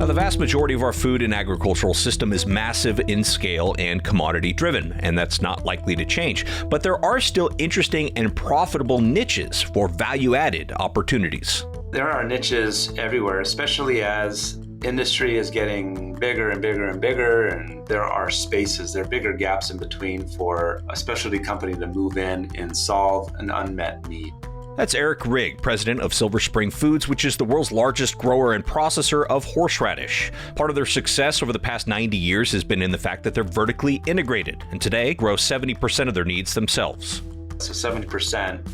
the vast majority of our food and agricultural system is massive in scale and commodity driven, and that's not likely to change. But there are still interesting and profitable niches for value-added opportunities. There are niches everywhere, especially as industry is getting bigger and bigger and bigger, and there are spaces, there are bigger gaps in between for a specialty company to move in and solve an unmet need. That's Rygg, president of Silver Spring Foods, which is the world's largest grower and processor of horseradish. Part of their success over the past 90 years has been in the fact that they're vertically integrated, and today grow 70% of their needs themselves. So 70%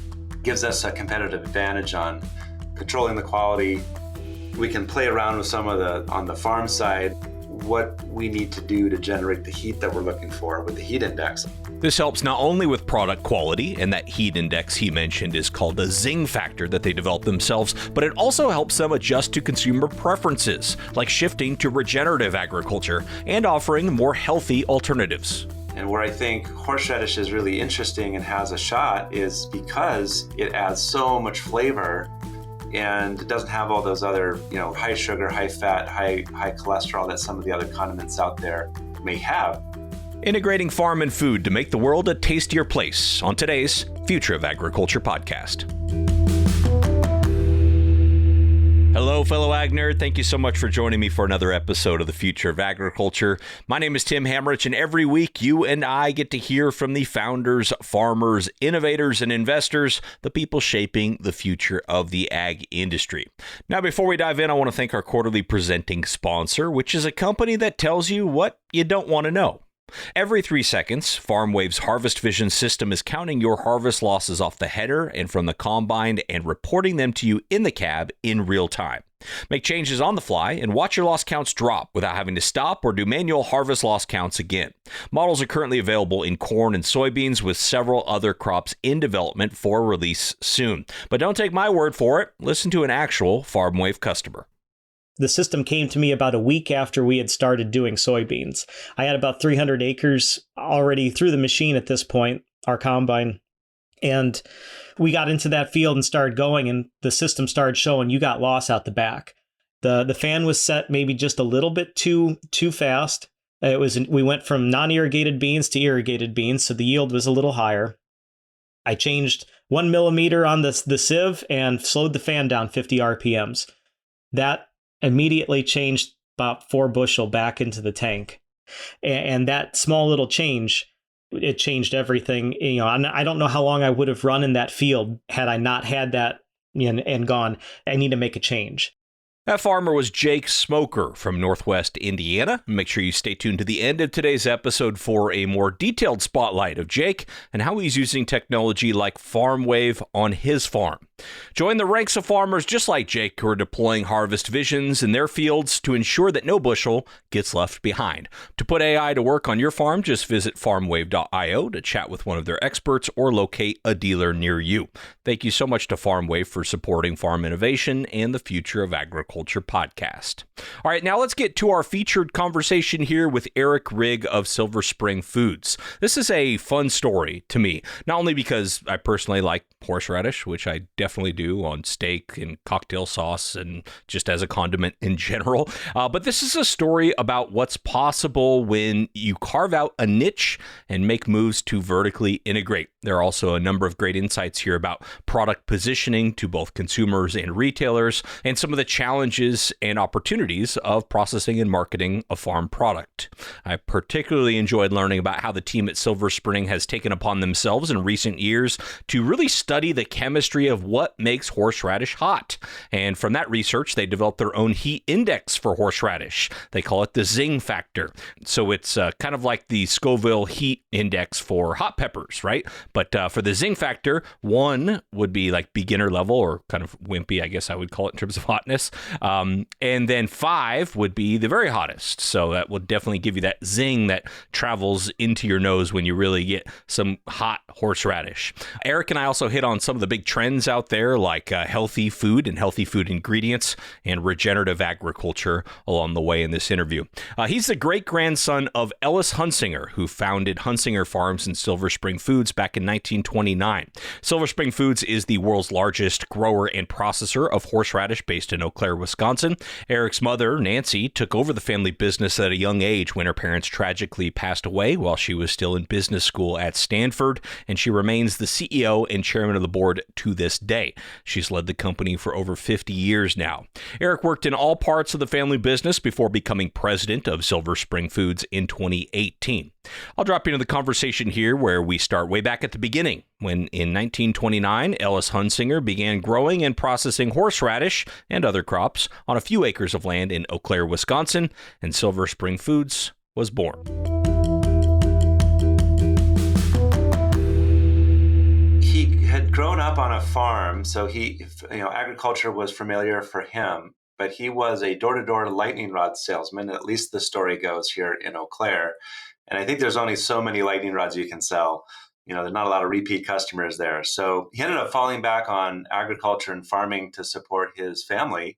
gives us a competitive advantage on controlling the quality. We can play around with some of on the farm side, what we need to do to generate the heat that we're looking for with the heat index. This helps not only with product quality, and that heat index he mentioned is called the zing factor that they developed themselves, but it also helps them adjust to consumer preferences, like shifting to regenerative agriculture and offering more healthy alternatives. And where I think horseradish is really interesting and has a shot is because it adds so much flavor and it doesn't have all those other, high sugar, high fat, high cholesterol that some of the other condiments out there may have. Integrating farm and food to make the world a tastier place on today's Future of Agriculture podcast. Hello, fellow ag nerd. Thank you so much for joining me for another episode of the Future of Agriculture. My name is Tim Hammerich, and every week you and I get to hear from the founders, farmers, innovators, and investors, the people shaping the future of the ag industry. Now, before we dive in, I want to thank our quarterly presenting sponsor, which is a company that tells you what you don't want to know. Every 3 seconds, FarmWave's Harvest Vision system is counting your harvest losses off the header and from the combine and reporting them to you in the cab in real time. Make changes on the fly and watch your loss counts drop without having to stop or do manual harvest loss counts again. Models are currently available in corn and soybeans, with several other crops in development for release soon. But don't take my word for it. Listen to an actual FarmWave customer. The system came to me about a week after we had started doing soybeans. I had about 300 acres already through the machine at this point, our combine. And we got into that field and started going, and the system started showing you got loss out the back. The fan was set maybe just a little bit too fast. We went from non-irrigated beans to irrigated beans, so the yield was a little higher. I changed 1 millimeter on the sieve and slowed the fan down 50 RPMs. That immediately changed about 4 bushel back into the tank. And that small little change, it changed everything. I don't know how long I would have run in that field had I not had that and gone, I need to make a change. That farmer was Jake Smoker from Northwest Indiana. Make sure you stay tuned to the end of today's episode for a more detailed spotlight of Jake and how he's using technology like FarmWave on his farm. Join the ranks of farmers just like Jake who are deploying Harvest Visions in their fields to ensure that no bushel gets left behind. To put AI to work on your farm, just visit farmwave.io to chat with one of their experts or locate a dealer near you. Thank you so much to FarmWave for supporting farm innovation and the Future of Agriculture podcast. All right, now let's get to our featured conversation here with Rygg of Silver Spring Foods. This is a fun story to me, not only because I personally like horseradish, which I definitely do on steak and cocktail sauce and just as a condiment in general, but this is a story about what's possible when you carve out a niche and make moves to vertically integrate. There are also a number of great insights here about product positioning to both consumers and retailers, and some of the challenges and opportunities of processing and marketing a farm product. I particularly enjoyed learning about how the team at Silver Spring has taken upon themselves in recent years to really study the chemistry of what makes horseradish hot. And from that research, they developed their own heat index for horseradish. They call it the zing factor. So it's kind of like the Scoville Heat Index for hot peppers, right? But for the zing factor, 1 would be like beginner level or kind of wimpy, I guess I would call it in terms of hotness. And then 5 would be the very hottest. So that will definitely give you that zing that travels into your nose when you really get some hot horseradish. Eric and I also hit on some of the big trends out there, like healthy food and healthy food ingredients and regenerative agriculture along the way in this interview. He's the great-grandson of Ellis Hunsinger, who founded Hunsinger Farms and Silver Spring Foods back in in 1929. Silver Spring Foods is the world's largest grower and processor of horseradish based in Eau Claire, Wisconsin. Eric's mother, Nancy, took over the family business at a young age when her parents tragically passed away while she was still in business school at Stanford, and she remains the CEO and chairman of the board to this day. She's led the company for over 50 years now. Eric worked in all parts of the family business before becoming president of Silver Spring Foods in 2018. I'll drop into the conversation here where we start way back at the beginning, when in 1929, Ellis Hunsinger began growing and processing horseradish and other crops on a few acres of land in Eau Claire, Wisconsin, and Silver Spring Foods was born. He had grown up on a farm, so agriculture was familiar for him, but he was a door-to-door lightning rod salesman, at least the story goes here in Eau Claire. And I think there's only so many lightning rods you can sell. There's not a lot of repeat customers there. So he ended up falling back on agriculture and farming to support his family.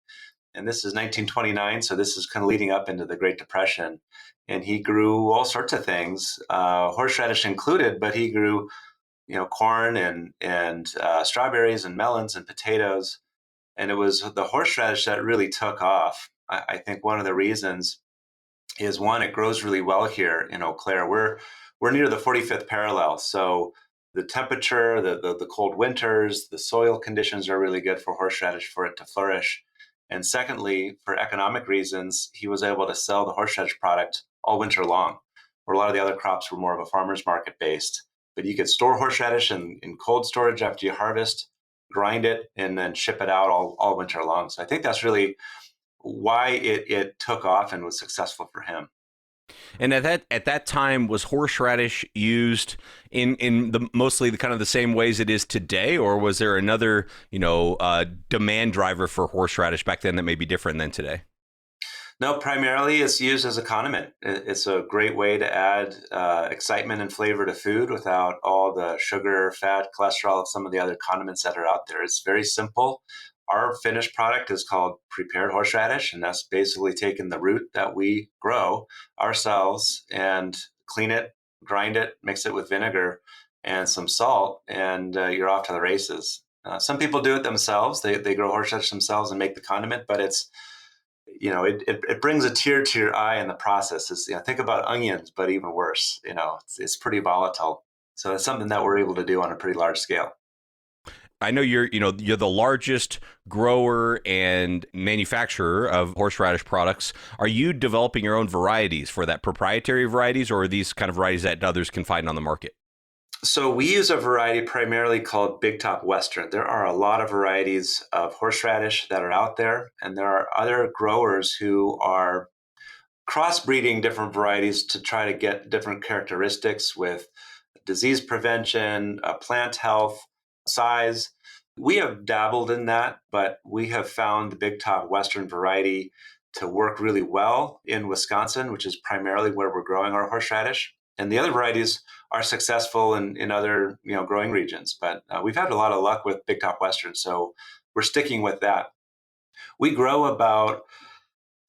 And this is 1929, so this is kind of leading up into the Great Depression. And he grew all sorts of things, horseradish included, but he grew, corn and strawberries and melons and potatoes. And it was the horseradish that really took off. I think one of the reasons is, one, it grows really well here in Eau Claire. We're near the 45th parallel, so the temperature, the cold winters, the soil conditions are really good for horseradish for it to flourish. And secondly, for economic reasons, he was able to sell the horseradish product all winter long, where a lot of the other crops were more of a farmer's market based. But you could store horseradish in cold storage after you harvest, grind it, and then ship it out all winter long. So I think that's really why it took off and was successful for him. And at that time, was horseradish used in the mostly the kind of the same ways it is today, or was there another demand driver for horseradish back then that may be different than today? No, primarily it's used as a condiment. It's a great way to add excitement and flavor to food without all the sugar, fat, cholesterol of some of the other condiments that are out there. It's very simple. Our finished product is called prepared horseradish, and that's basically taking the root that we grow ourselves and clean it, grind it, mix it with vinegar and some salt, and you're off to the races. Some people do it themselves. They grow horseradish themselves and make the condiment, but it brings a tear to your eye in the process. Think about onions, but even worse. It's pretty volatile. So it's something that we're able to do on a pretty large scale. I know you're the largest grower and manufacturer of horseradish products. Are you developing your own varieties for that, proprietary varieties, or are these kind of varieties that others can find on the market? So we use a variety primarily called Big Top Western. There are a lot of varieties of horseradish that are out there, and there are other growers who are crossbreeding different varieties to try to get different characteristics with disease prevention, plant health, size. We have dabbled in that, but we have found the Big Top Western variety to work really well in Wisconsin, which is primarily where we're growing our horseradish. And the other varieties are successful in other growing regions, but we've had a lot of luck with Big Top Western, so we're sticking with that. We grow about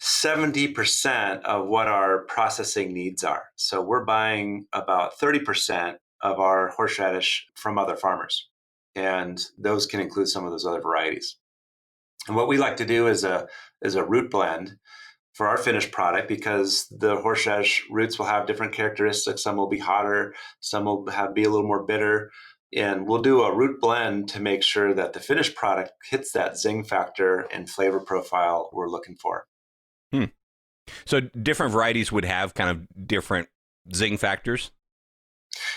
70% of what our processing needs are. So we're buying about 30% of our horseradish from other farmers. And those can include some of those other varieties. And what we like to do is a root blend for our finished product, because the horseradish roots will have different characteristics. Some will be hotter, some will be a little more bitter. And we'll do a root blend to make sure that the finished product hits that zing factor and flavor profile we're looking for. So different varieties would have kind of different zing factors?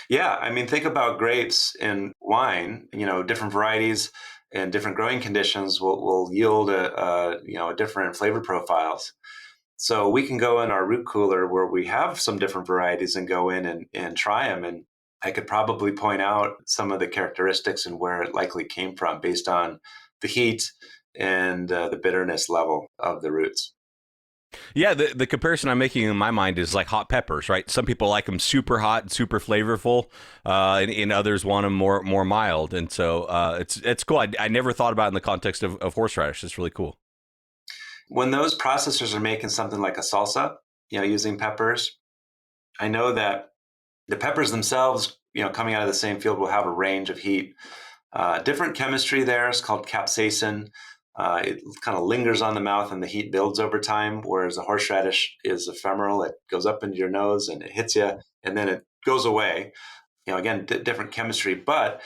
Yeah, think about grapes and wine. Different varieties and different growing conditions will yield a different flavor profiles. So we can go in our root cooler where we have some different varieties and go in and try them. And I could probably point out some of the characteristics and where it likely came from based on the heat and the bitterness level of the roots. Yeah, the comparison I'm making in my mind is like hot peppers, right? Some people like them super hot and super flavorful, and others want them more mild. And so it's cool. I never thought about it in the context of horseradish. It's really cool. When those processors are making something like a salsa, using peppers, I know that the peppers themselves coming out of the same field will have a range of heat. Different chemistry there is called capsaicin. It kind of lingers on the mouth and the heat builds over time, whereas the horseradish is ephemeral. It goes up into your nose and it hits you and then it goes away. Again, different chemistry, but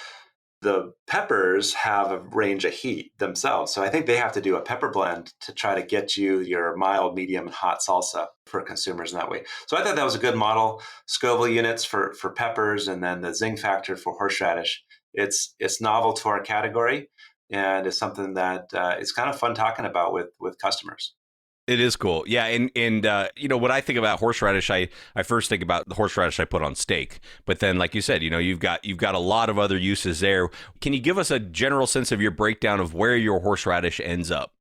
the peppers have a range of heat themselves. So I think they have to do a pepper blend to try to get you your mild, medium, and hot salsa for consumers in that way. So I thought that was a good model. Scoville units for peppers, and then the zing factor for horseradish. It's novel to our category, and it's something that it's kind of fun talking about with customers. It is cool. Yeah. And when I think about horseradish, I first think about the horseradish I put on steak. But then, like you said, you've got a lot of other uses there. Can you give us a general sense of your breakdown of where your horseradish ends up?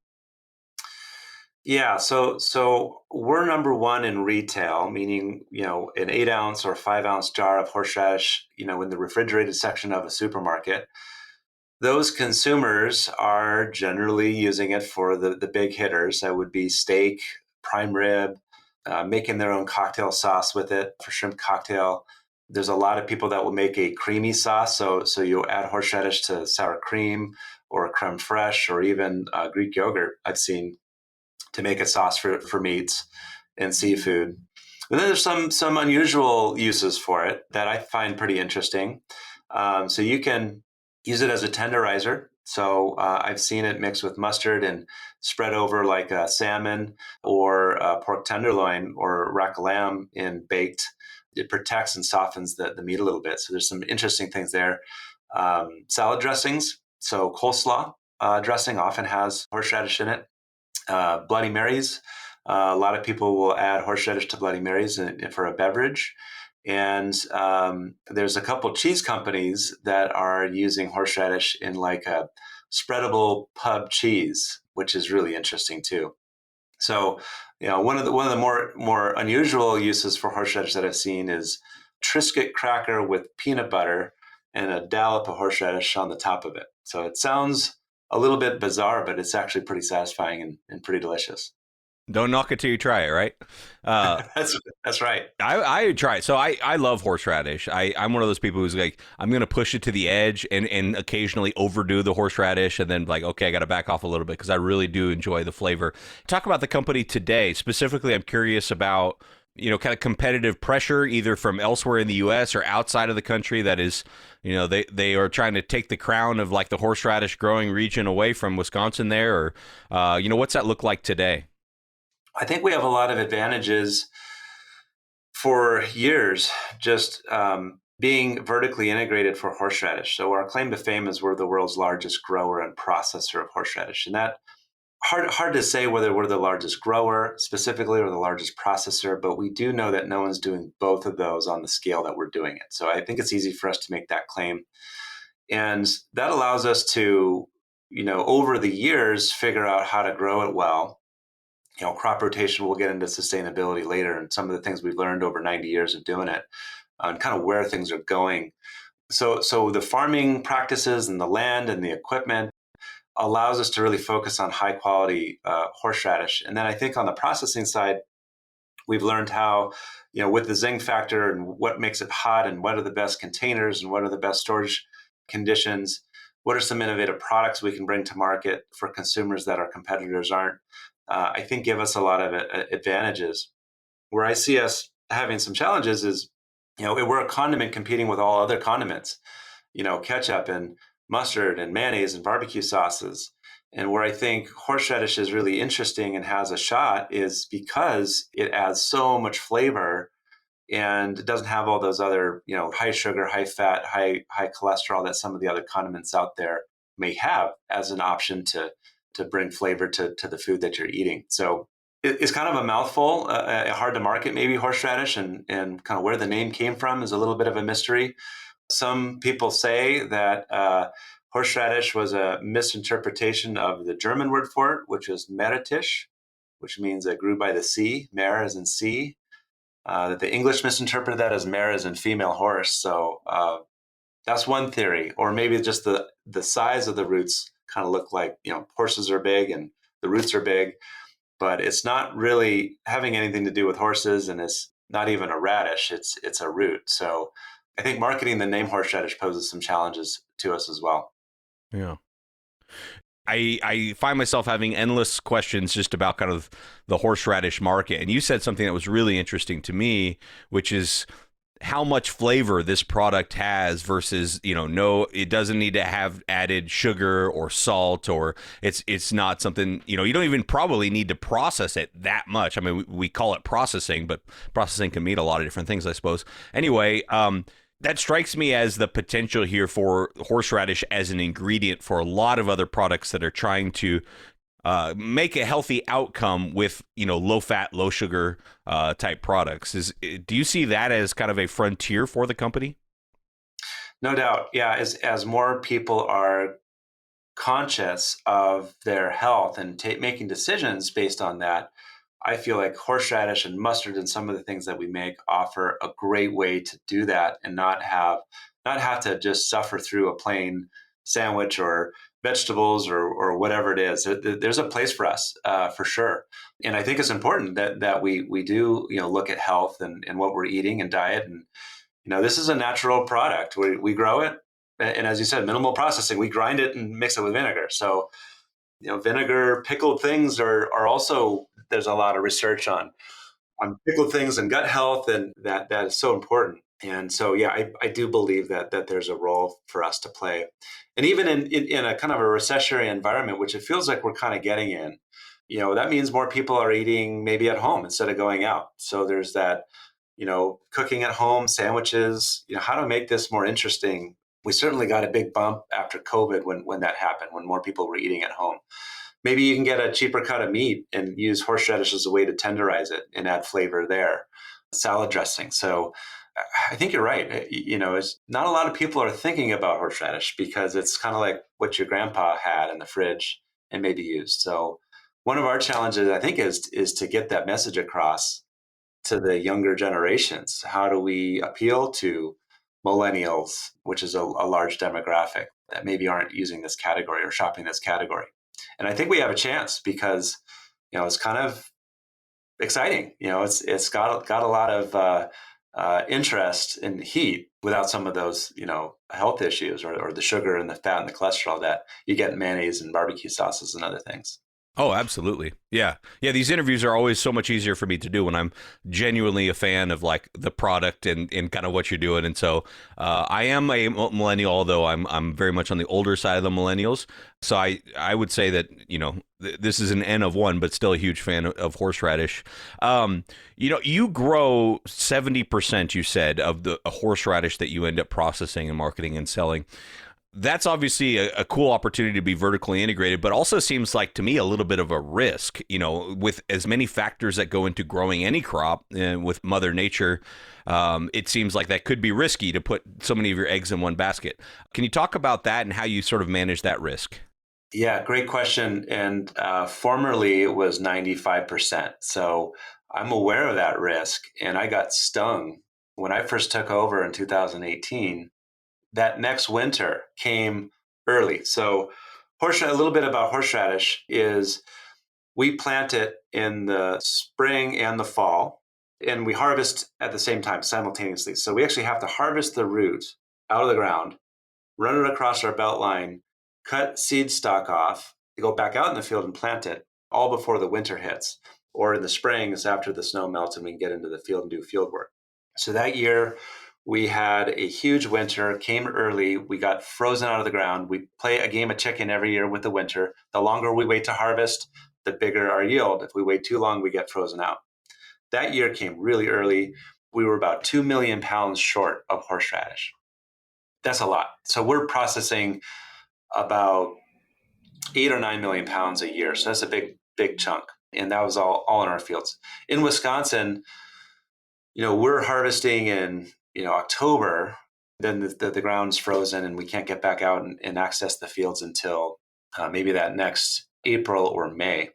Yeah, so we're number one in retail, meaning, an 8-ounce or 5-ounce jar of horseradish, in the refrigerated section of a supermarket. Those consumers are generally using it for the big hitters. That would be steak, prime rib, making their own cocktail sauce with it for shrimp cocktail. There's a lot of people that will make a creamy sauce. So you add horseradish to sour cream or creme fraiche or even Greek yogurt, I've seen, to make a sauce for meats and seafood. And then there's some unusual uses for it that I find pretty interesting. So you can use it as a tenderizer. So I've seen it mixed with mustard and spread over like a salmon or pork tenderloin or rack of lamb and baked. It protects and softens the meat a little bit. So there's some interesting things there. Salad dressings. So coleslaw dressing often has horseradish in it. Bloody Marys. A lot of people will add horseradish to Bloody Marys for a beverage. And there's a couple cheese companies that are using horseradish in like a spreadable pub cheese, which is really interesting too. So, one of the more unusual uses for horseradish that I've seen is Triscuit cracker with peanut butter and a dollop of horseradish on the top of it. So it sounds a little bit bizarre, but it's actually pretty satisfying and pretty delicious. Don't knock it till you try it, right? That's right. I try it. So I love horseradish. I'm one of those people who's like, I'm going to push it to the edge and occasionally overdo the horseradish and then like, okay, I got to back off a little bit because I really do enjoy the flavor. Talk about the company today. Specifically, I'm curious about, kind of competitive pressure either from elsewhere in the U.S. or outside of the country that is, they are trying to take the crown of like the horseradish growing region away from Wisconsin there or, what's that look like today? I think we have a lot of advantages for years just being vertically integrated for horseradish. So our claim to fame is we're the world's largest grower and processor of horseradish. And that hard to say whether we're the largest grower specifically or the largest processor, but we do know that no one's doing both of those on the scale that we're doing it. So I think it's easy for us to make that claim. And that allows us to, over the years, figure out how to grow it well. Crop rotation, we'll get into sustainability later and some of the things we've learned over 90 years of doing it and kind of where things are going. So the farming practices and the land and the equipment allows us to really focus on high quality horseradish. And then I think on the processing side, we've learned how, with the zing factor and what makes it hot and what are the best containers and what are the best storage conditions, what are some innovative products we can bring to market for consumers that our competitors aren't. I think give us a lot of advantages. Where I see us having some challenges is, we're a condiment competing with all other condiments, ketchup and mustard and mayonnaise and barbecue sauces. And where I think horseradish is really interesting and has a shot is because it adds so much flavor and it doesn't have all those other, high sugar, high fat, high cholesterol that some of the other condiments out there may have as an option to bring flavor to the food that you're eating. So it's kind of a mouthful, hard to market maybe horseradish and kind of where the name came from is a little bit of a mystery. Some people say that horseradish was a misinterpretation of the German word for it, which is Meerrettich, which means it grew by the sea, Meer as in sea. That the English misinterpreted that as mare as in female horse. So that's one theory. Or maybe just the size of the roots kind of look like, horses are big and the roots are big, but it's not really having anything to do with horses and it's not even a radish, it's a root. So I think marketing the name horseradish poses some challenges to us as well. Yeah. I find myself having endless questions just about kind of the horseradish market. And you said something that was really interesting to me, which is how much flavor this product has versus, no, it doesn't need to have added sugar or salt, or it's not something, you don't even probably need to process it that much. I mean, we call it processing, but processing can mean a lot of different things, I suppose. Anyway, that strikes me as the potential here for horseradish as an ingredient for a lot of other products that are trying to make a healthy outcome with, low fat, low sugar type products. Do you see that as kind of a frontier for the company? No doubt. Yeah. As more people are conscious of their health and making decisions based on that, I feel like horseradish and mustard and some of the things that we make offer a great way to do that and not have to just suffer through a plain sandwich or vegetables or whatever it is. There's a place for us for sure, and I think it's important that we do look at health and what we're eating and diet, and this is a natural product. We grow it, and as you said, minimal processing. We grind it and mix it with vinegar. So vinegar, pickled things are also, there's a lot of research on pickled things and gut health, and that is so important. And so, yeah, I do believe that there's a role for us to play. And even in a kind of a recessionary environment, which it feels like we're kind of getting in, that means more people are eating maybe at home instead of going out. So there's that, cooking at home, sandwiches, how to make this more interesting. We certainly got a big bump after COVID when that happened, when more people were eating at home. Maybe you can get a cheaper cut of meat and use horseradish as a way to tenderize it and add flavor there. Salad dressing. So I think you're right. It's not a lot of people are thinking about horseradish because it's kind of like what your grandpa had in the fridge and maybe used. So one of our challenges, I think, is to get that message across to the younger generations. How do we appeal to millennials, which is a large demographic that maybe aren't using this category or shopping this category? And I think we have a chance because, it's kind of exciting. It's got a lot of interest and heat without some of those, health issues or the sugar and the fat and the cholesterol that you get in mayonnaise and barbecue sauces and other things. Oh, absolutely. Yeah. Yeah. These interviews are always so much easier for me to do when I'm genuinely a fan of like the product and kind of what you're doing. And so I am a millennial, although I'm very much on the older side of the millennials. So I would say that, this is an N of one, but still a huge fan of horseradish. You grow 70%, you said, of the horseradish that you end up processing and marketing and selling. That's obviously a cool opportunity to be vertically integrated, but also seems like to me a little bit of a risk, with as many factors that go into growing any crop with Mother Nature. It seems like that could be risky to put so many of your eggs in one basket. Can you talk about that and how you sort of manage that risk? Yeah, great question. And formerly it was 95%. So I'm aware of that risk. And I got stung when I first took over in 2018. That next winter came early. So a little bit about horseradish is we plant it in the spring and the fall, and we harvest at the same time simultaneously. So we actually have to harvest the root out of the ground, run it across our belt line, cut seed stock off, go back out in the field and plant it all before the winter hits. Or in the spring is after the snow melts and we can get into the field and do field work. So that year, we had a huge winter, came early. We got frozen out of the ground. We play a game of chicken every year with the winter. The longer we wait to harvest, the bigger our yield. If we wait too long, we get frozen out. That year came really early. We were about 2 million pounds short of horseradish. That's a lot. So we're processing about 8 or 9 million pounds a year. So that's a big chunk. And that was all in our fields. In Wisconsin, we're harvesting in October, then the ground's frozen and we can't get back out and access the fields until maybe that next April or May.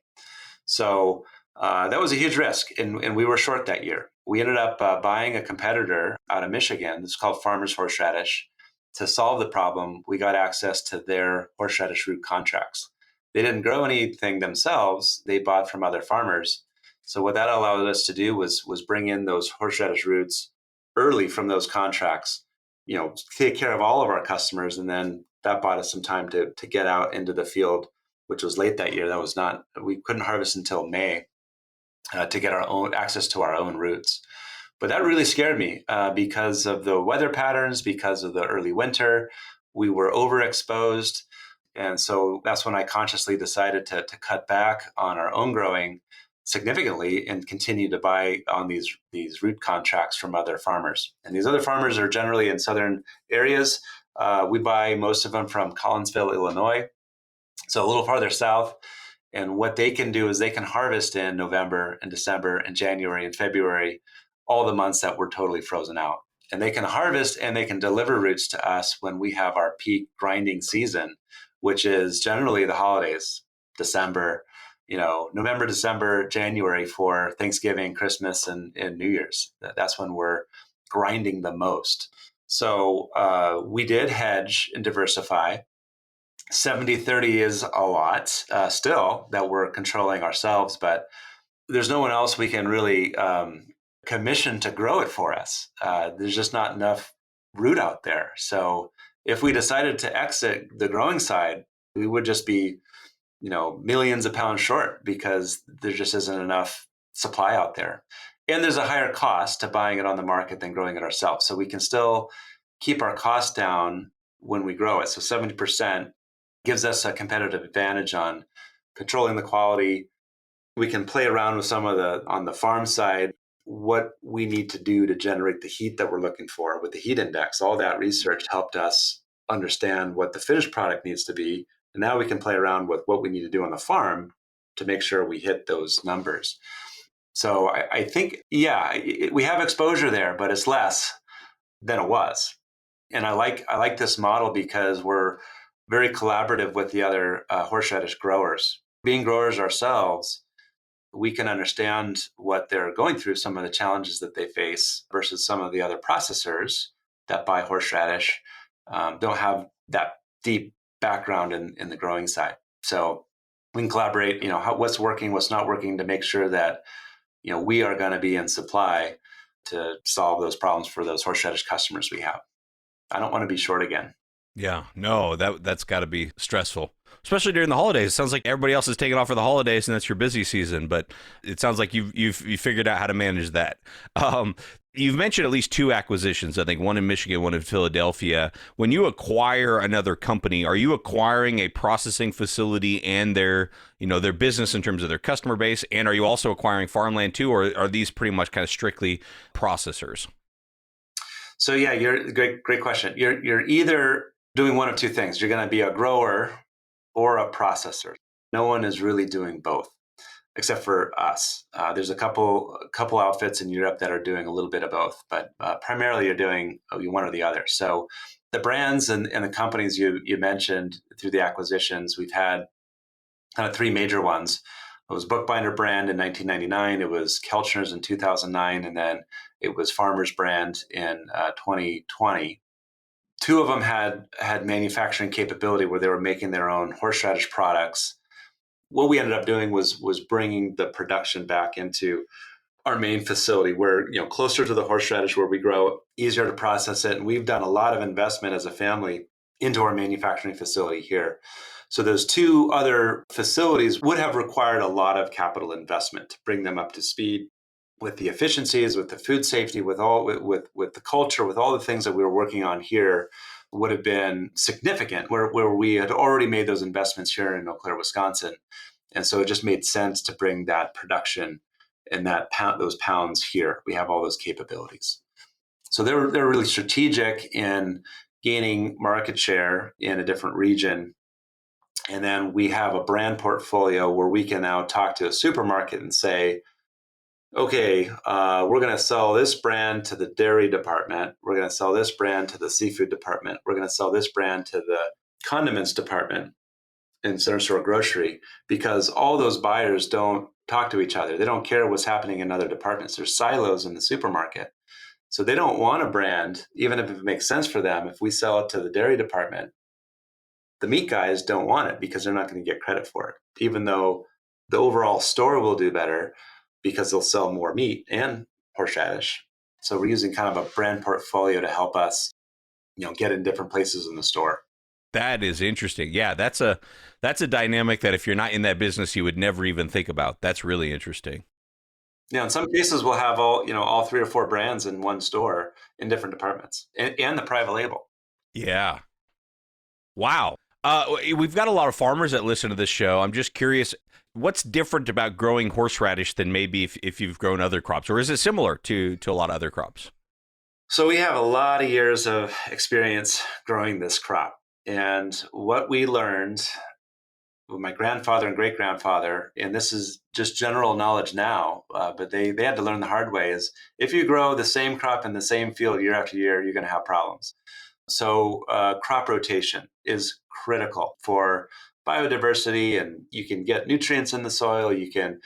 So that was a huge risk, and we were short that year. We ended up buying a competitor out of Michigan. It's called Farmers Horseradish. To solve the problem, we got access to their horseradish root contracts. They didn't grow anything themselves. They bought from other farmers. So what that allowed us to do was bring in those horseradish roots early from those contracts, take care of all of our customers. And then that bought us some time to get out into the field, which was late that year. We couldn't harvest until May to get our own access to our own roots. But that really scared me because of the weather patterns, because of the early winter. We were overexposed. And so that's when I consciously decided to cut back on our own growing significantly and continue to buy on these root contracts from other farmers. And these other farmers are generally in southern areas. We buy most of them from Collinsville, Illinois, so a little farther south. And what they can do is they can harvest in November and December and January and February, all the months that we're totally frozen out. And they can harvest and they can deliver roots to us when we have our peak grinding season, which is generally the holidays, December, November, December, January for Thanksgiving, Christmas, and New Year's. That's when we're grinding the most. So we did hedge and diversify. 70-30 is a lot still that we're controlling ourselves, but there's no one else we can really commission to grow it for us. There's just not enough root out there. So if we decided to exit the growing side, we would just be, millions of pounds short because there just isn't enough supply out there. And there's a higher cost to buying it on the market than growing it ourselves. So we can still keep our costs down when we grow it. So 70% gives us a competitive advantage on controlling the quality. We can play around with some of on the farm side, what we need to do to generate the heat that we're looking for with the heat index. All that research helped us understand what the finished product needs to be. And now we can play around with what we need to do on the farm to make sure we hit those numbers. So I think, we have exposure there, but it's less than it was. And I like this model because we're very collaborative with the other horseradish growers. Being growers ourselves, we can understand what they're going through, some of the challenges that they face versus some of the other processors that buy horseradish don't have that deep background in the growing side. So we can collaborate, what's working, what's not working to make sure that, we are going to be in supply to solve those problems for those horseradish customers we have. I don't want to be short again. Yeah, no, that's got to be stressful, especially during the holidays. It sounds like everybody else is taking off for the holidays, and that's your busy season. But it sounds like you've figured out how to manage that. You've mentioned at least 2 acquisitions. I think one in Michigan, one in Philadelphia. When you acquire another company, are you acquiring a processing facility and their business in terms of their customer base, and are you also acquiring farmland too, or are these pretty much kind of strictly processors? So you're great question. You're either doing one of 2 things. You're going to be a grower or a processor. No one is really doing both, except for us. There's a couple outfits in Europe that are doing a little bit of both, but primarily you're doing one or the other. So the brands and the companies you mentioned through the acquisitions, we've had kind of 3 major ones. It was Bookbinder Brand in 1999. It was Kelchner's in 2009, and then it was Farmer's Brand in 2020. 2 of them had manufacturing capability where they were making their own horseradish products. What we ended up doing was bringing the production back into our main facility, where closer to the horseradish where we grow, easier to process it. And we've done a lot of investment as a family into our manufacturing facility here. So those 2 other facilities would have required a lot of capital investment to bring them up to speed with the efficiencies, with the food safety, with the culture, with all the things that we were working on here would have been significant where we had already made those investments here in Eau Claire, Wisconsin. And so it just made sense to bring that production and those pounds here. We have all those capabilities. So they're really strategic in gaining market share in a different region. And then we have a brand portfolio where we can now talk to a supermarket and say, okay, we're going to sell this brand to the dairy department. We're going to sell this brand to the seafood department. We're going to sell this brand to the condiments department in center store grocery, because all those buyers don't talk to each other. They don't care what's happening in other departments. There's silos in the supermarket. So they don't want a brand, even if it makes sense for them. If we sell it to the dairy department, the meat guys don't want it because they're not going to get credit for it, even though the overall store will do better because they'll sell more meat and horseradish. So we're using kind of a brand portfolio to help us get in different places in the store. That is interesting. Yeah, that's a dynamic that if you're not in that business, you would never even think about. That's really interesting. Yeah, in some cases we'll have all 3 or 4 brands in one store in different departments, and the private label. Yeah. Wow. We've got a lot of farmers that listen to this show. I'm just curious, what's different about growing horseradish than maybe if you've grown other crops, or is it similar to a lot of other crops? So we have a lot of years of experience growing this crop. And what we learned with my grandfather and great grandfather, and this is just general knowledge now, but they had to learn the hard way, is if you grow the same crop in the same field year after year, you're going to have problems. So crop rotation is critical for biodiversity, and you can get nutrients in the soil. You can,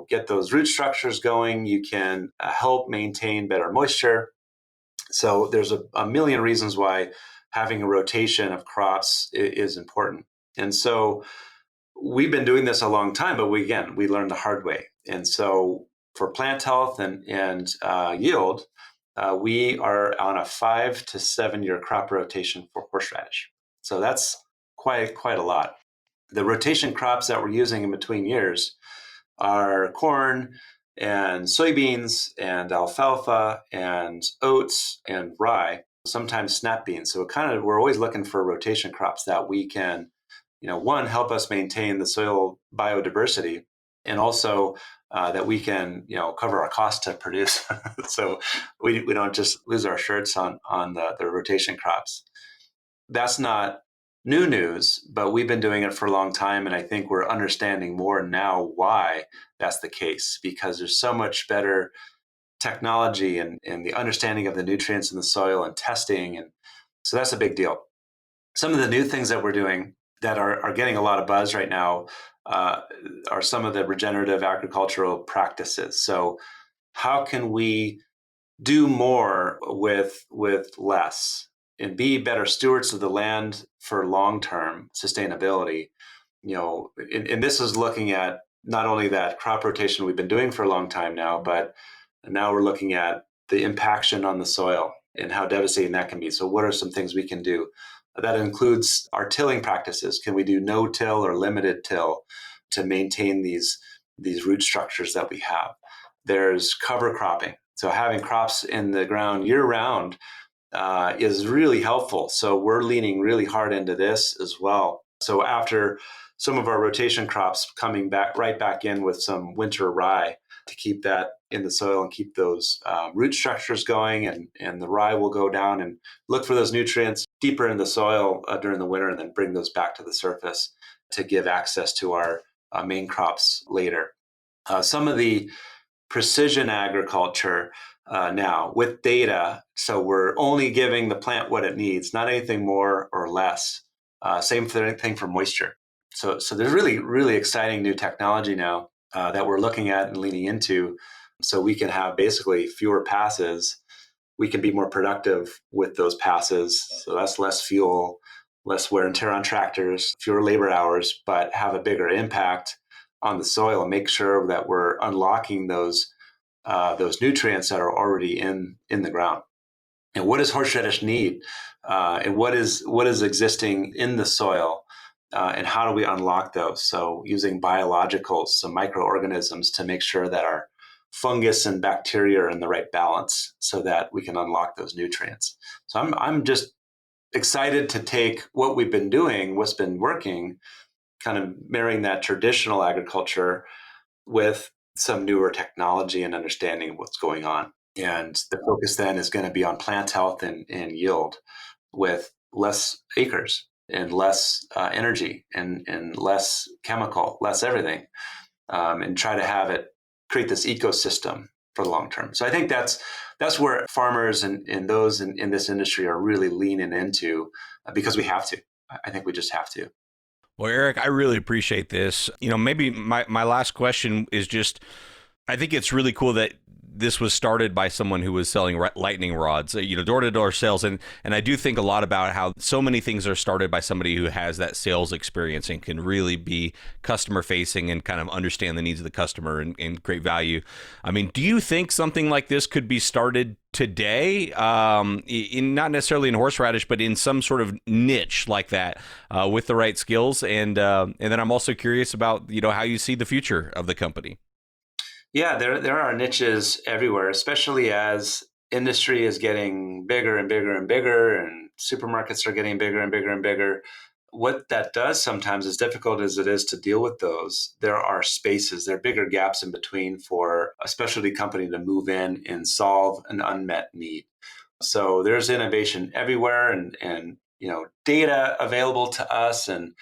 get those root structures going. You can help maintain better moisture. So there's a million reasons why having a rotation of crops is important. And so we've been doing this a long time, but we learned the hard way. And so for plant health and yield, we are on a 5 to 7 year crop rotation for horseradish. So that's quite a lot. The rotation crops that we're using in between years are corn and soybeans and alfalfa and oats and rye, sometimes snap beans. So we're always looking for rotation crops that we can, one, help us maintain the soil biodiversity, and also that we can, cover our cost to produce. So we don't just lose our shirts on the rotation crops. That's not new news, but we've been doing it for a long time. And I think we're understanding more now why that's the case, because there's so much better technology and the understanding of the nutrients in the soil and testing. And so that's a big deal. Some of the new things that we're doing that are getting a lot of buzz right now are some of the regenerative agricultural practices. So how can we do more with less and be better stewards of the land for long-term sustainability? And this is looking at not only that crop rotation we've been doing for a long time now, but now we're looking at the impaction on the soil and how devastating that can be. So what are some things we can do? That includes our tilling practices. Can we do no-till or limited till to maintain these root structures that we have? There's cover cropping. So having crops in the ground year-round is really helpful. So we're leaning really hard into this as well. So after some of our rotation crops, coming right back in with some winter rye to keep that in the soil and keep those root structures going, and the rye will go down and look for those nutrients deeper in the soil during the winter, and then bring those back to the surface to give access to our main crops later. Some of the precision agriculture now with data, so we're only giving the plant what it needs, not anything more or less. Same thing for moisture. So there's really, really exciting new technology now that we're looking at and leaning into, so we can have basically fewer passes. We can be more productive with those passes. So that's less fuel, less wear and tear on tractors, fewer labor hours, but have a bigger impact on the soil and make sure that we're unlocking those nutrients that are already in the ground. And what does horseradish need? And what is existing in the soil? And how do we unlock those? So using biologicals, some microorganisms, to make sure that our fungus and bacteria are in the right balance so that we can unlock those nutrients. So I'm just excited to take what we've been doing, what's been working, kind of marrying that traditional agriculture with some newer technology and understanding of what's going on. And the focus then is going to be on plant health and yield with less acres and less energy and less chemical, less everything, and try to have it create this ecosystem for the long term. So I think that's where farmers and those in this industry are really leaning into, because we have to. I think we just have to. Well, Eric, I really appreciate this. Maybe my last question is just, I think it's really cool that this was started by someone who was selling lightning rods, door-to-door sales. And I do think a lot about how so many things are started by somebody who has that sales experience and can really be customer facing and kind of understand the needs of the customer and create value. I mean, do you think something like this could be started today, in not necessarily in horseradish, but in some sort of niche like that, with the right skills? And then I'm also curious about, how you see the future of the company. Yeah, there are niches everywhere, especially as industry is getting bigger and bigger and bigger, and supermarkets are getting bigger and bigger and bigger. What that does sometimes, as difficult as it is to deal with those, there are spaces, there are bigger gaps in between for a specialty company to move in and solve an unmet need. So there's innovation everywhere, and data available to us, and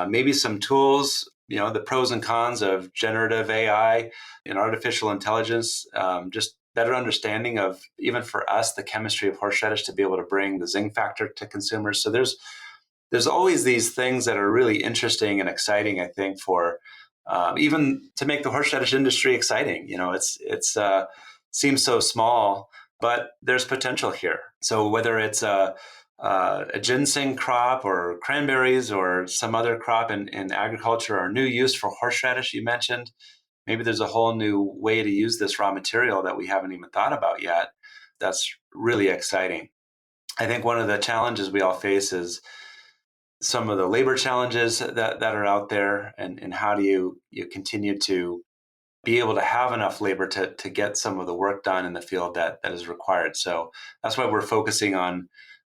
maybe some tools, the pros and cons of generative AI and artificial intelligence, just better understanding of, even for us, the chemistry of horseradish to be able to bring the zing factor to consumers. So there's always these things that are really interesting and exciting, I think, for even to make the horseradish industry exciting. It's seems so small, but there's potential here. So whether it's a ginseng crop or cranberries or some other crop in agriculture, or new use for horseradish you mentioned, maybe there's a whole new way to use this raw material that we haven't even thought about yet. That's really exciting. I think one of the challenges we all face is some of the labor challenges that are out there, and how do you continue to be able to have enough labor to get some of the work done in the field that is required. So that's why we're focusing on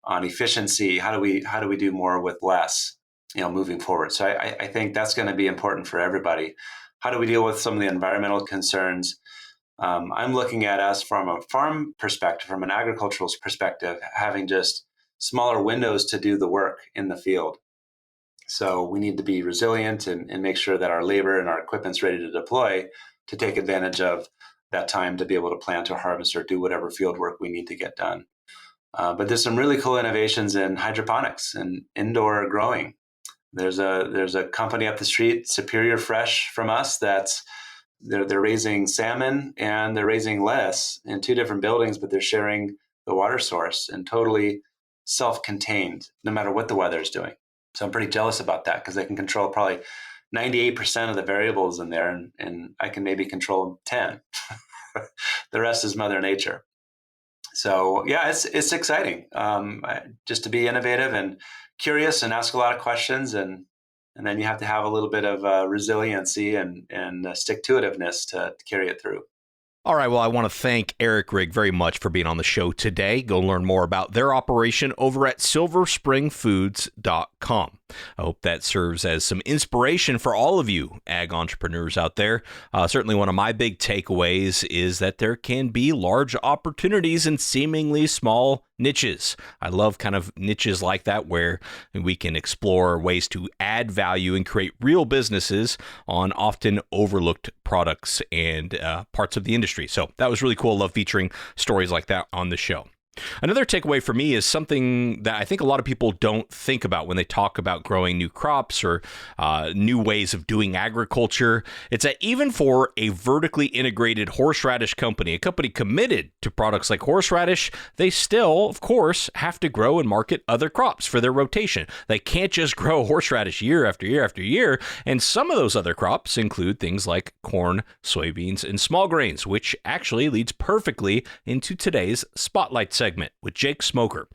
efficiency. How do we do more with less, moving forward? So I think that's going to be important for everybody. How do we deal with some of the environmental concerns? I'm looking at us from a farm perspective, from an agricultural perspective, having just smaller windows to do the work in the field. So we need to be resilient and make sure that our labor and our equipment's ready to deploy to take advantage of that time to be able to plant or harvest or do whatever field work we need to get done. But there's some really cool innovations in hydroponics and indoor growing. There's a company up the street, Superior Fresh from us, they're raising salmon and they're raising lettuce in two different buildings, but they're sharing the water source and totally self-contained, no matter what the weather is doing. So I'm pretty jealous about that, because they can control probably 98% of the variables in there, and I can maybe control 10. The rest is Mother Nature. So yeah, it's exciting, just to be innovative and curious and ask a lot of questions, and then you have to have a little bit of resiliency and stick-to-itiveness to carry it through. All right, well, I want to thank Eric Rygg very much for being on the show today. Go learn more about their operation over at silverspringfoods.com. I hope that serves as some inspiration for all of you ag entrepreneurs out there. Certainly one of my big takeaways is that there can be large opportunities in seemingly small niches. I love kind of niches like that where we can explore ways to add value and create real businesses on often overlooked products and parts of the industry. So that was really cool. I love featuring stories like that on the show. Another takeaway for me is something that I think a lot of people don't think about when they talk about growing new crops or new ways of doing agriculture. It's that even for a vertically integrated horseradish company, a company committed to products like horseradish, they still, of course, have to grow and market other crops for their rotation. They can't just grow horseradish year after year after year. And some of those other crops include things like corn, soybeans, and small grains, which actually leads perfectly into today's Spotlight segment with Jake Smoker.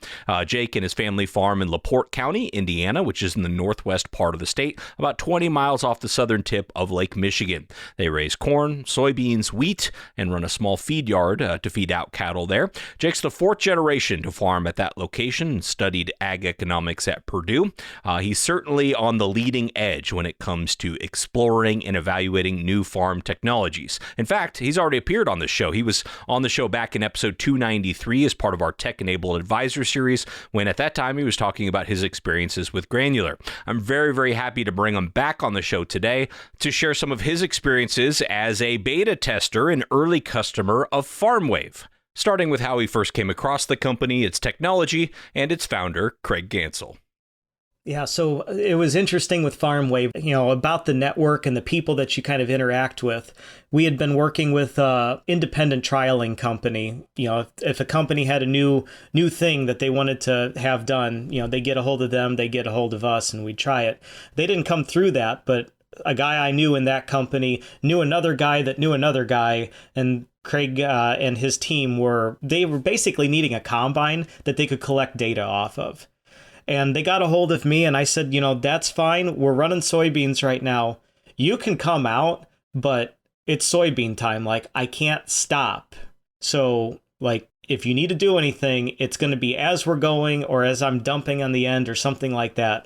Jake and his family farm in LaPorte County, Indiana, which is in the northwest part of the state, about 20 miles off the southern tip of Lake Michigan. They raise corn, soybeans, wheat, and run a small feed yard to feed out cattle there. Jake's the fourth generation to farm at that location and studied ag economics at Purdue. He's certainly on the leading edge when it comes to exploring and evaluating new farm technologies. In fact, he's already appeared on the show. He was on the show back in episode 293 as part of our Tech-Enabled Advisor series, when at that time he was talking about his experiences with granular. I'm very, very happy to bring him back on the show today to share some of his experiences as a beta tester and early customer of FarmWave, starting with how he first came across the company, its technology, and its founder, Craig Gansel. Yeah, so it was interesting with FarmWave, about the network and the people that you kind of interact with. We had been working with an independent trialing company. If a company had a new thing that they wanted to have done, they get a hold of them, they get a hold of us, and we'd try it. They didn't come through that, but a guy I knew in that company knew another guy that knew another guy, and Craig and his team were basically needing a combine that they could collect data off of. And they got a hold of me and I said, that's fine. We're running soybeans right now. You can come out, but it's soybean time. Like, I can't stop. So, like, if you need to do anything, it's going to be as we're going or as I'm dumping on the end or something like that,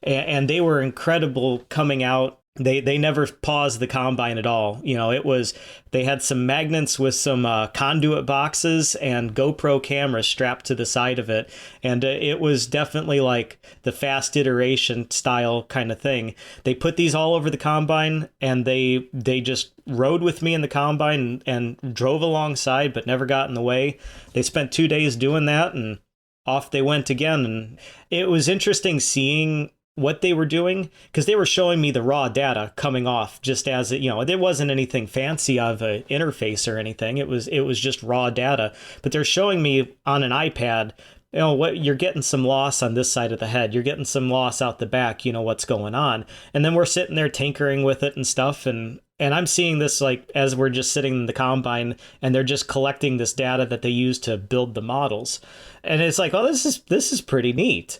And they were incredible coming out. They never paused the combine at all. They had some magnets with some conduit boxes and GoPro cameras strapped to the side of it. And it was definitely like the fast iteration style kind of thing. They put these all over the combine and they just rode with me in the combine and drove alongside, but never got in the way. They spent 2 days doing that and off they went again. And it was interesting seeing what they were doing, because they were showing me the raw data coming off just as it, there wasn't anything fancy of an interface or anything. It was just raw data, but they're showing me on an iPad, what you're getting some loss on this side of the head. You're getting some loss out the back, what's going on. And then we're sitting there tinkering with it and stuff. And I'm seeing this like as we're just sitting in the combine and they're just collecting this data that they use to build the models. And it's like, oh, this is pretty neat.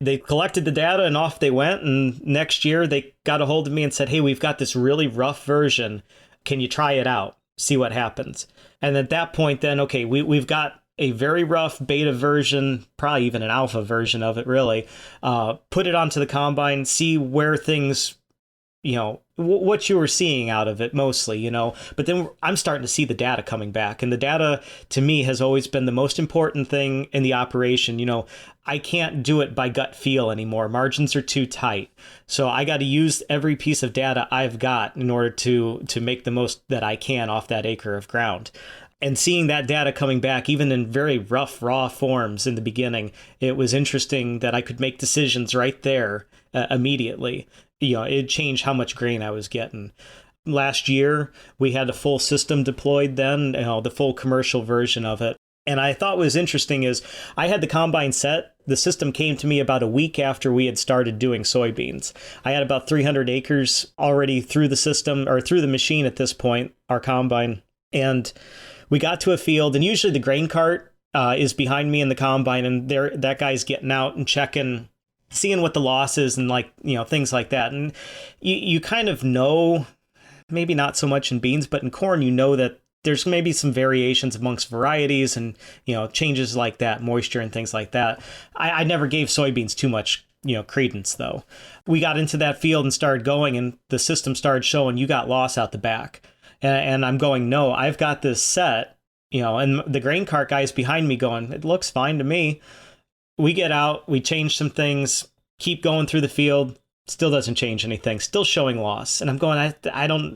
They collected the data and off they went. And next year they got a hold of me and said, hey, we've got this really rough version. Can you try it out? See what happens. And at that point, then, okay, we've got a very rough beta version, probably even an alpha version of it, really. Put it onto the combine, see where things, what you were seeing out of it mostly, but then I'm starting to see the data coming back. And the data to me has always been the most important thing in the operation. I can't do it by gut feel anymore. Margins are too tight. So I got to use every piece of data I've got in order to make the most that I can off that acre of ground. And seeing that data coming back, even in very rough, raw forms in the beginning, it was interesting that I could make decisions right there immediately. It changed how much grain I was getting. Last year, we had a full system deployed then, the full commercial version of it. And I thought what was interesting is I had the combine set. The system came to me about a week after we had started doing soybeans. I had about 300 acres already through the system or through the machine at this point, our combine. And we got to a field, and usually the grain cart is behind me in the combine, and that guy's getting out and checking, seeing what the loss is and things like that. And you kind of know, maybe not so much in beans, but in corn, that there's maybe some variations amongst varieties and, changes like that, moisture and things like that. I never gave soybeans too much, credence though. We got into that field and started going, and the system started showing you got loss out the back. And I'm going, no, I've got this set, and the grain cart guy's behind me going, it looks fine to me. We get out, we change some things, keep going through the field, still doesn't change anything, still showing loss. And I'm going,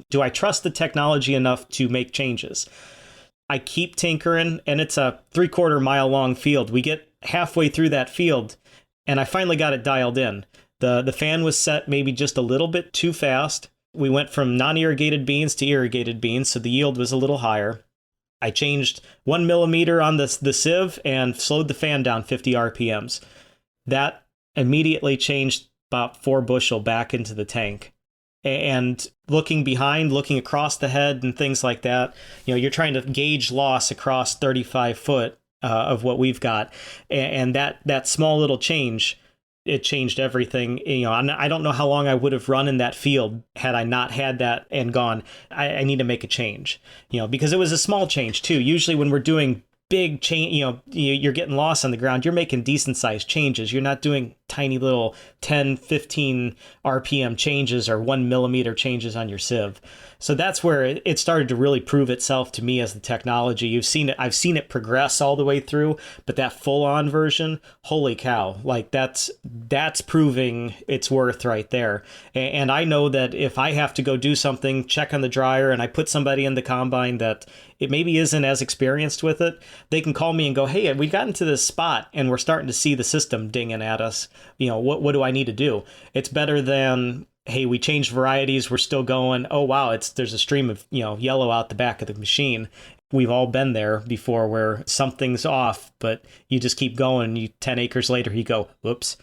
do I trust the technology enough to make changes? I keep tinkering, and it's a 3/4 mile long field. We get halfway through that field, and I finally got it dialed in. The fan was set maybe just a little bit too fast. We went from non-irrigated beans to irrigated beans, so the yield was a little higher. I changed 1 millimeter on the sieve and slowed the fan down 50 RPMs. That immediately changed about 4 bushel back into the tank. And looking behind, looking across the head and things like that, you're trying to gauge loss across 35 foot of what we've got. And that small little change, it changed everything. I don't know how long I would have run in that field had I not had that and gone, I need to make a change, because it was a small change too. Usually when we're doing big change, you're getting lost on the ground, you're making decent sized changes. You're not doing tiny little 10, 15 RPM changes or 1 millimeter changes on your sieve. So that's where it started to really prove itself to me as the technology. I've seen it progress all the way through, but that full on version, holy cow, like that's proving its worth right there. And I know that if I have to go do something, check on the dryer, and I put somebody in the combine that it maybe isn't as experienced with it, they can call me and go, hey, we got into this spot and we're starting to see the system dinging at us. what do I need to do? It's better than, hey, we changed varieties, we're still going, oh wow, there's a stream of yellow out the back of the machine. We've all been there before where something's off, but you just keep going. 10 acres later, you go, whoops.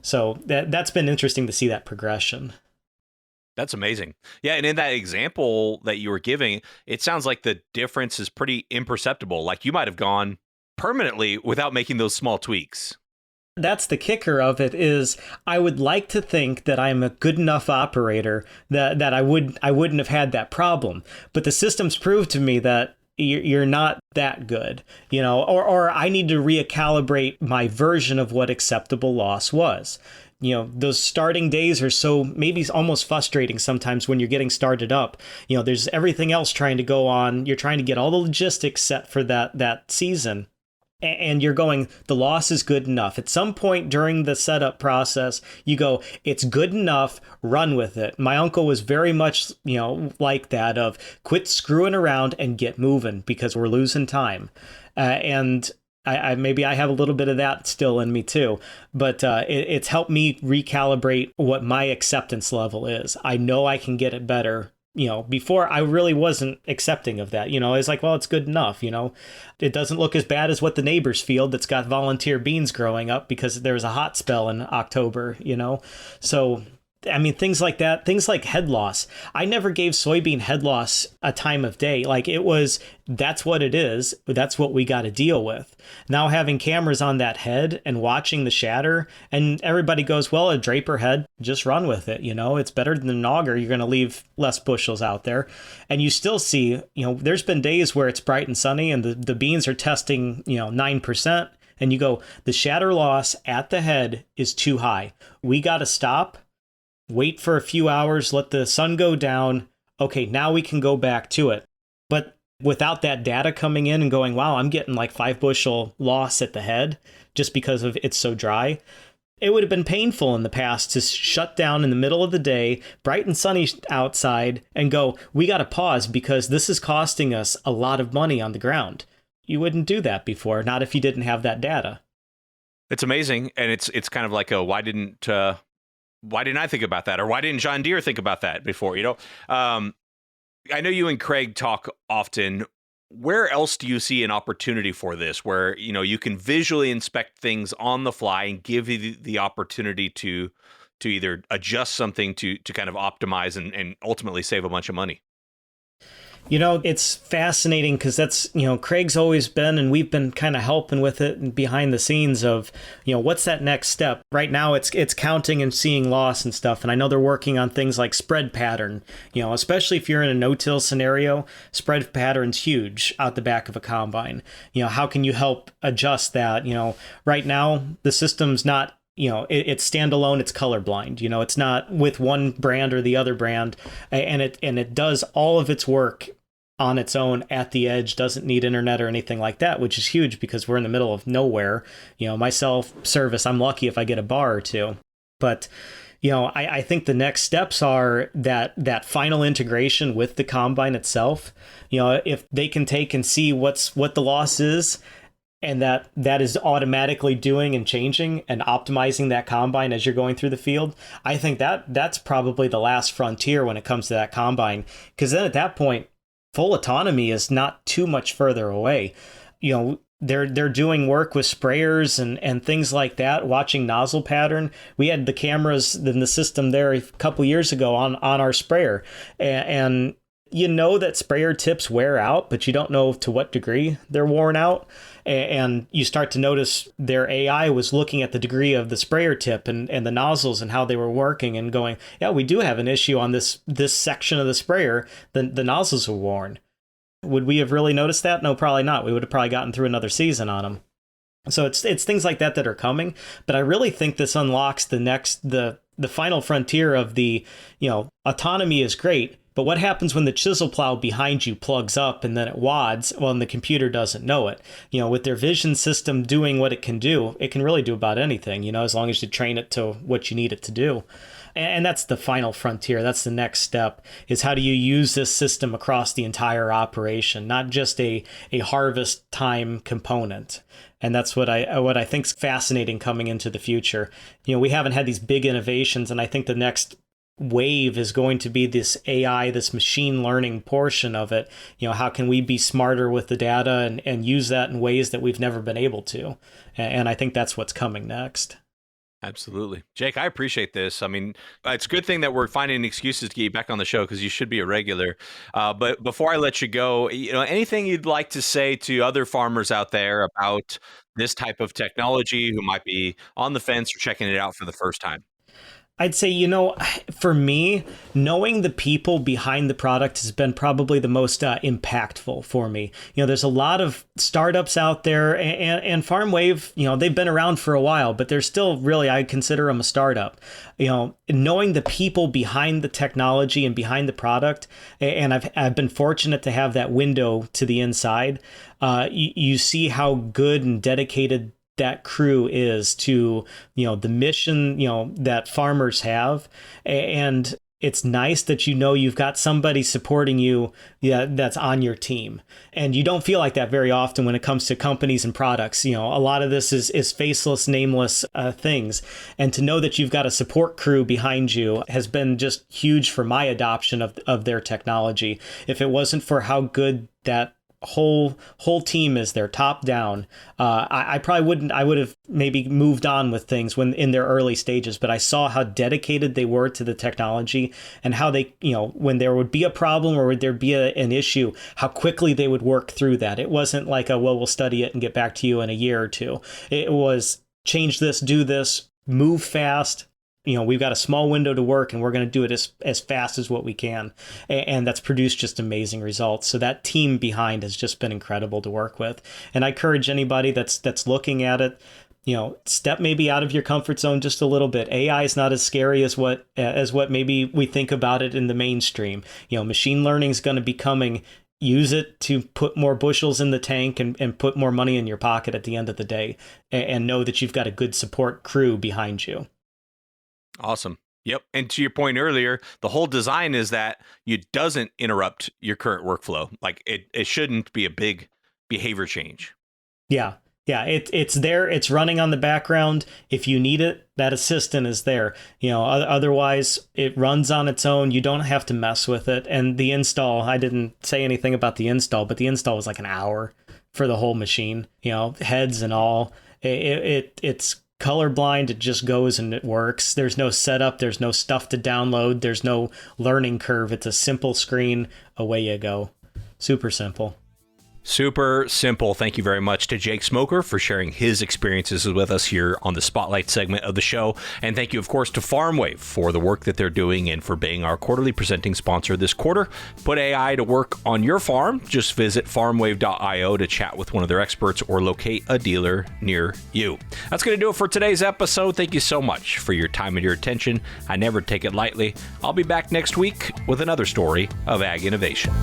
So that's been interesting to see that progression. That's amazing. Yeah, and in that example that you were giving, it sounds like the difference is pretty imperceptible. Like you might have gone permanently without making those small tweaks. That's the kicker of it, is I would like to think that I'm a good enough operator that I wouldn't have had that problem. But the systems prove to me that you're not that good, or I need to recalibrate my version of what acceptable loss was. Those starting days are so maybe almost frustrating sometimes when you're getting started up. There's everything else trying to go on. You're trying to get all the logistics set for that season. And you're going, the loss is good enough. At some point during the setup process, you go, it's good enough, run with it. My uncle was very much, like that, of quit screwing around and get moving because we're losing time. And I maybe I have a little bit of that still in me too, but it's helped me recalibrate what my acceptance level is. I know I can get it better. Before I really wasn't accepting of that. It's like, well, it's good enough. It doesn't look as bad as what the neighbor's field that's got volunteer beans growing up because there was a hot spell in October, So, I mean, things like that, things like head loss. I never gave soybean head loss a time of day. Like that's what it is. That's what we got to deal with. Now having cameras on that head and watching the shatter, and everybody goes, well, a draper head, just run with it. It's better than an auger. You're going to leave less bushels out there. And you still see, there's been days where it's bright and sunny and the beans are testing, 9%. And you go, the shatter loss at the head is too high. We got to stop. Wait for a few hours, let the sun go down. Okay, now we can go back to it. But without that data coming in and going, wow, I'm getting like 5 bushel loss at the head just because of it's so dry. It would have been painful in the past to shut down in the middle of the day, bright and sunny outside, and go, we got to pause because this is costing us a lot of money on the ground. You wouldn't do that before, not if you didn't have that data. It's amazing, and it's kind of like why didn't I think about that? Or why didn't John Deere think about that before? I know you and Craig talk often. Where else do you see an opportunity for this where, you can visually inspect things on the fly and give you the opportunity to either adjust something to kind of optimize and ultimately save a bunch of money? It's fascinating because that's, Craig's always been, and we've been kind of helping with it behind the scenes of, what's that next step? Right now it's counting and seeing loss and stuff. And I know they're working on things like spread pattern, especially if you're in a no-till scenario, spread pattern's huge out the back of a combine. How can you help adjust that? Right now the system's not, it's standalone, it's colorblind, it's not with one brand or the other brand, and it does all of its work on its own at the edge, doesn't need internet or anything like that, which is huge because we're in the middle of nowhere. My self-service, I'm lucky if I get a bar or two. But, I think the next steps are that final integration with the combine itself. If they can take and see what the loss is, and that is automatically doing and changing and optimizing that combine as you're going through the field, I think that's probably the last frontier when it comes to that combine. Because then at that point, full autonomy is not too much further away. They're doing work with sprayers and things like that, watching nozzle pattern. We had the cameras in the system there a couple years ago on our sprayer, and that sprayer tips wear out, but you don't know to what degree they're worn out. And you start to notice their AI was looking at the degree of the sprayer tip and the nozzles and how they were working and going, yeah, we do have an issue on this section of the sprayer. The nozzles are worn. Would we have really noticed that? No, probably not. We would have probably gotten through another season on them. So it's things like that are coming. But I really think this unlocks the final frontier of the, autonomy is great. But what happens when the chisel plow behind you plugs up and then it wads? Well, and the computer doesn't know it. With their vision system doing what it can do, it can really do about anything, as long as you train it to what you need it to do. And that's the final frontier. That's the next step, is how do you use this system across the entire operation, not just a harvest time component. And that's what I think is fascinating coming into the future. We haven't had these big innovations, and I think the next wave is going to be this AI, this machine learning portion of it. How can we be smarter with the data and use that in ways that we've never been able to? And I think that's what's coming next. Absolutely. Jake, I appreciate this. I mean, it's a good thing that we're finding excuses to get you back on the show, because you should be a regular. But before I let you go, anything you'd like to say to other farmers out there about this type of technology who might be on the fence or checking it out for the first time? I'd say, for me, knowing the people behind the product has been probably the most impactful for me. There's a lot of startups out there, and FarmWave, they've been around for a while, but they're still really, I consider them a startup. Knowing the people behind the technology and behind the product, and I've been fortunate to have that window to the inside. You see how good and dedicated that crew is to the mission that farmers have, and it's nice that you've got somebody supporting you that's on your team. And you don't feel like that very often when it comes to companies and products. A lot of this is faceless, nameless things, and to know that you've got a support crew behind you has been just huge for my adoption of their technology. If it wasn't for how good that whole team is there, top down, I probably wouldn't. I would have maybe moved on with things when in their early stages, but I saw how dedicated they were to the technology, and how they, when there would be a problem or would there be an issue, how quickly they would work through that. It wasn't like we'll study it and get back to you in a year or two. It was change this, do this, move fast. We've got a small window to work, and we're going to do it as fast as what we can. And that's produced just amazing results. So that team behind has just been incredible to work with. And I encourage anybody that's looking at it, step maybe out of your comfort zone just a little bit. AI is not as scary as what maybe we think about it in the mainstream. Machine learning is going to be coming. Use it to put more bushels in the tank and put more money in your pocket at the end of the day, and know that you've got a good support crew behind you. Awesome. Yep. And to your point earlier, the whole design is that it doesn't interrupt your current workflow. Like it shouldn't be a big behavior change. Yeah. Yeah. It's there. It's running on the background. If you need it, that assistant is there. Otherwise it runs on its own. You don't have to mess with it. And the install, I didn't say anything about the install, but the install was like an hour for the whole machine, heads and all. It's colorblind. It just goes and it works. There's no setup. There's no stuff to download. There's no learning curve. It's a simple screen. Away you go. Super simple. Super simple. Thank you very much to Jake Smoker for sharing his experiences with us here on the Spotlight segment of the show. And thank you, of course, to FarmWave for the work that they're doing and for being our quarterly presenting sponsor this quarter. Put AI to work on your farm. Just visit farmwave.io to chat with one of their experts or locate a dealer near you. That's going to do it for today's episode. Thank you so much for your time and your attention. I never take it lightly. I'll be back next week with another story of ag innovation.